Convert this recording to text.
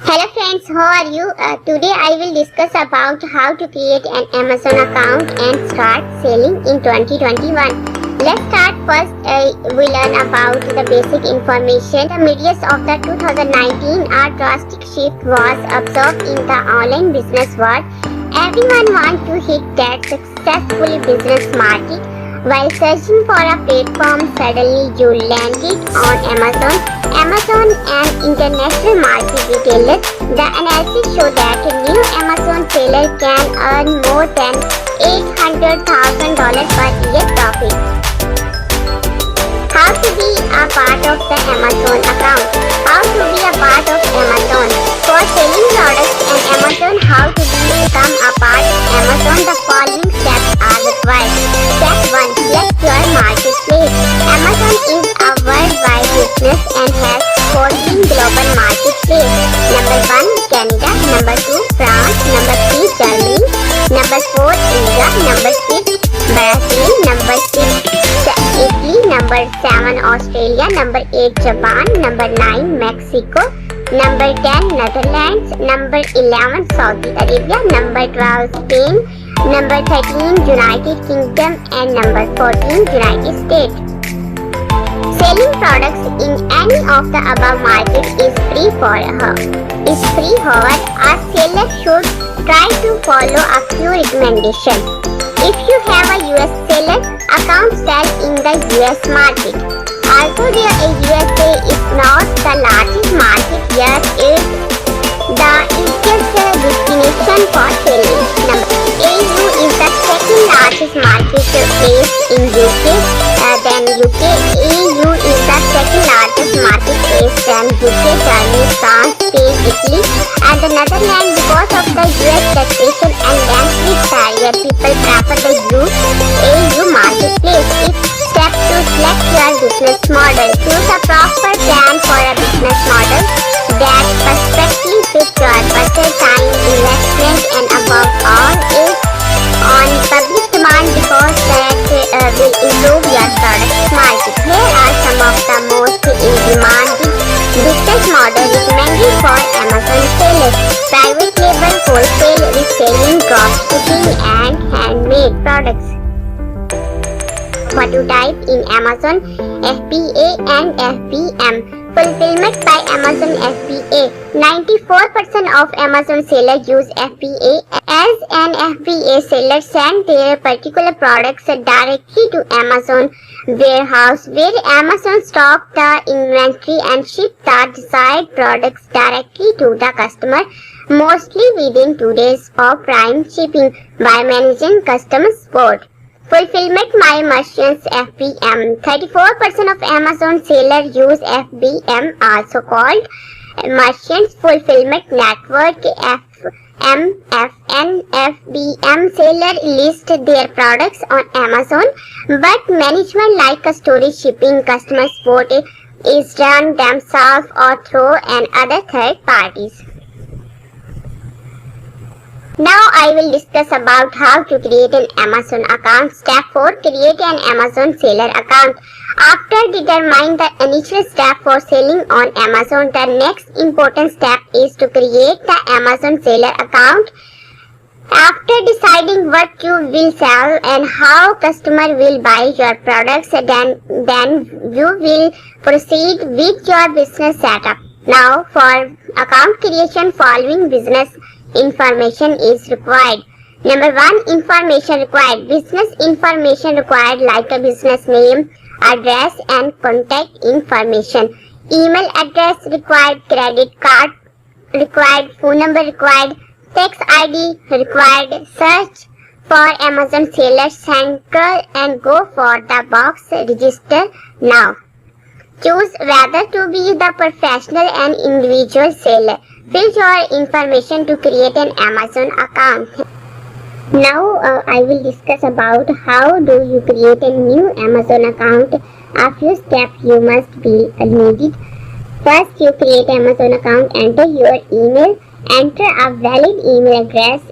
Hello friends, how are you? Today I will discuss about how to create an Amazon account and start selling in 2021. Let's start first. We learn about the basic information. The midyears of the 2019, a drastic shift was observed in the online business world. Everyone wants to hit that successful business market. While searching for a platform, suddenly you landed on Amazon. Amazon, an international market retailer. The analysis showed that a new Amazon seller can earn more than $800,000 per year profit. How to be a part of the Amazon account? How to be a part of Amazon? For selling products on Amazon, how to become a part of Amazon? The following steps are required. Step 1. Select your marketplace. Amazon is a worldwide business and has 14 global marketplaces. Number 1, Canada. Number 2, France. Number 3, Germany. Number 4, India. Number 6, Brazil. Number 6, Italy. Number 7, Australia. Number 8, Japan. Number 9, Mexico. Number 10, Netherlands. Number 11, Saudi Arabia. Number 12, Spain. Number 13, United Kingdom. And number 14, United States. Selling products in any of the above markets is free. However, a seller should try to follow a few recommendations. If you have a US seller account, sell in the US market. Although the USA is not the largest market, yet it's the easiest destination for selling. EU is the second largest marketplace in UK. Then UK. EU is the second largest marketplace than UK, Germany, France, Spain, Italy, and the Netherlands. Because of the US taxation and language barrier, people prefer the EU marketplace. Step 2. Select your business model. Choose a proper plan for a business model that perfectly fits your budget, time, investment, and above all is on public demand because that will improve your product market. Here are some of the most in-demanding business models recommended for Amazon sellers: private label, wholesale, reselling, dropshipping, and handmade products. What to type in Amazon? FBA and FBM. Fulfillment by Amazon FBA. 94% of Amazon sellers use FBA. As an FBA seller send their particular products directly to Amazon warehouse, where Amazon stock the inventory and ship the desired products directly to the customer, mostly within 2 days of prime shipping, by managing customer support. Fulfillment by merchants FBM. 34% of Amazon sellers use FBM, also called Merchants Fulfillment Network (MFN). FBM sellers list their products on Amazon, but management like storage, shipping, customer support is done themselves or through and other third parties. Now I will discuss about how to create an Amazon account. Step 4. Create an Amazon seller account. After determining the initial step for selling on Amazon, the next important step is to create the Amazon seller account. After deciding what you will sell and how customer will buy your products, then you will proceed with your business setup. Now for account creation, following business information is required. Number 1, information required. Business information required, like a business name, address, and contact information. Email address required. Credit card required. Phone number required. Tax ID required. Search for Amazon Seller Central and go for the box register now. Choose whether to be the professional and individual seller. Fill your information to create an Amazon account. Now I will discuss about how do you create a new Amazon account. A few steps you must be needed. First, you create Amazon account. Enter your email. Enter a valid email address